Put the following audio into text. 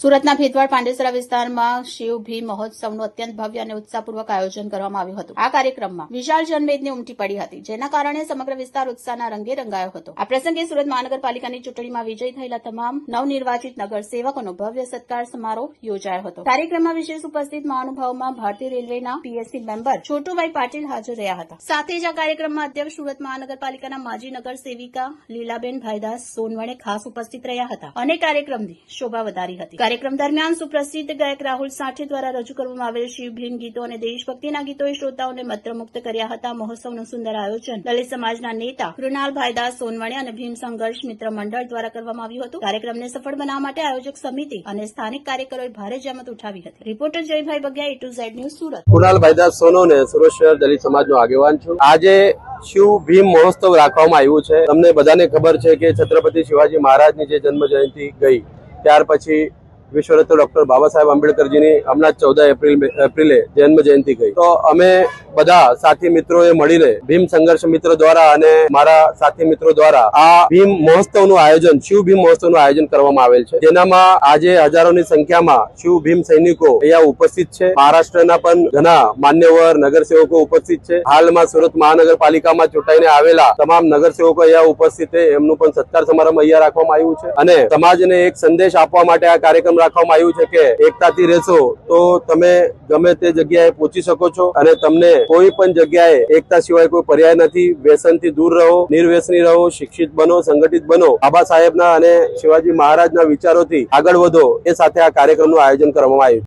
સુરતના ભેદવાડ પાંડેસરા વિસ્તારમાં શિવ ભીમ મહોત્સવનું અત્યંત ભવ્ય અને ઉત્સાહપૂર્વક આયોજન કરવામાં આવ્યું હતું। આ કાર્યક્રમમાં વિશાળ જનમેદની ઉમટી પડી હતી, જેના કારણે સમગ્ર વિસ્તાર ઉત્સાહના રંગે રંગાયો હતો। આ પ્રસંગે સુરત મહાનગરપાલિકાની ચૂંટણીમાં વિજયી થયેલા તમામ નવનિર્વાચિત નગર સેવકોનો ભવ્ય સત્કાર સમારોહ યોજાયો હતો। કાર્યક્રમમાં વિશેષ ઉપસ્થિત મહાનુભાવોમાં ભારતીય રેલવેના પીએસસી મેમ્બર છોટુભાઈ પાટીલ હાજર રહ્યા હતા। સાથે જ આ કાર્યક્રમમાં અધ્યક્ષ સુરત મહાનગરપાલિકાના માજી નગર સેવિકા લીલાબેન ભાઈદાસ સોનવણે ખાસ ઉપસ્થિત રહ્યા હતા અને કાર્યક્રમની શોભા વધારી હતી। કાર્યક્રમ દરમિયાન સુપ્રસિદ્ધ ગાયક રાહુલ સાઠી દ્વારા રજૂ કરવામાં આવેલ શિવ ભીમ ગીતો અને દેશભક્તિના ગીતોએ શ્રોતાઓને મંત્રમુગ્ધ કર્યા હતા। મહોત્સવનું સુંદર આયોજન દલિત સમાજના નેતા કૃણાલ ભાઈદાસ સોનવણે અને ભીમ સંઘર્ષ મિત્ર મંડળ દ્વારા કરવામાં આવ્યું હતું। કાર્યક્રમને સફળ બનાવવા માટે આયોજક સમિતિ અને સ્થાનિક કાર્યકરોએ ભારે જહેમત ઉઠાવી હતી। Reporter Jaybhai Bagiya, A2Z news, Surat. Krunal Bhaidas Sonawane Surat શહેર દલિત સમાજનો આગેવાન છું। આજે શિવ ભીમ મહોત્સવ રાખવામાં આવ્યું છે। તમને બધાને ખબર છે કે છત્રપતિ શિવાજી મહારાજની જે જન્મ જયંતિ ગઈ ત્યાર પછી વિશ્વરત્ન ડોક્ટર બાબા સાહેબ આંબેડકરજીની હમણાં 14 એપ્રિલે જન્મ જયંતિ ગઈ, તો અમે બધા સાથી મિત્રોએ મળીને ભીમ સંઘર્ષ મિત્ર દ્વારા અને મારા સાથી મિત્રો દ્વારા આ ભીમ મહોત્સવનું આયોજન, શિવ ભીમ મહોત્સવનું આયોજન કરવામાં આવેલ છે, જેનામાં આજે હજારોની સંખ્યામાં શિવ ભીમ સૈનિકો અહીંયા ઉપસ્થિત છે। મહારાષ્ટ્રના પણ ઘણા માન્યવર નગરસેવકો ઉપસ્થિત છે। હાલમાં સુરત મહાનગરપાલિકામાં ચૂંટાઈને આવેલા તમામ નગરસેવકો અહીંયા ઉપસ્થિત છે, એમનું પણ સત્કાર સમારંભ અહીંયા રાખવામાં આવ્યું છે અને સમાજને એક સંદેશ આપવા માટે આ કાર્યક્રમ રાખવામાં આવ્યું છે કે એકતાથી રહેશો તો તમે ગમે તે જગ્યાએ પહોંચી શકો છો અને તમને કોઈ પણ જગ્યાએ એકતા સિવાય કોઈ પર્યાય નથી। વ્યસનથી દૂર રહો, નિર્વ્યસની રહો, શિક્ષિત બનો, સંગઠિત બનો, બાબા સાહેબના અને શિવાજી મહારાજના વિચારોથી આગળ વધો, એ સાથે આ કાર્યક્રમનું આયોજન કરવામાં આવ્યું।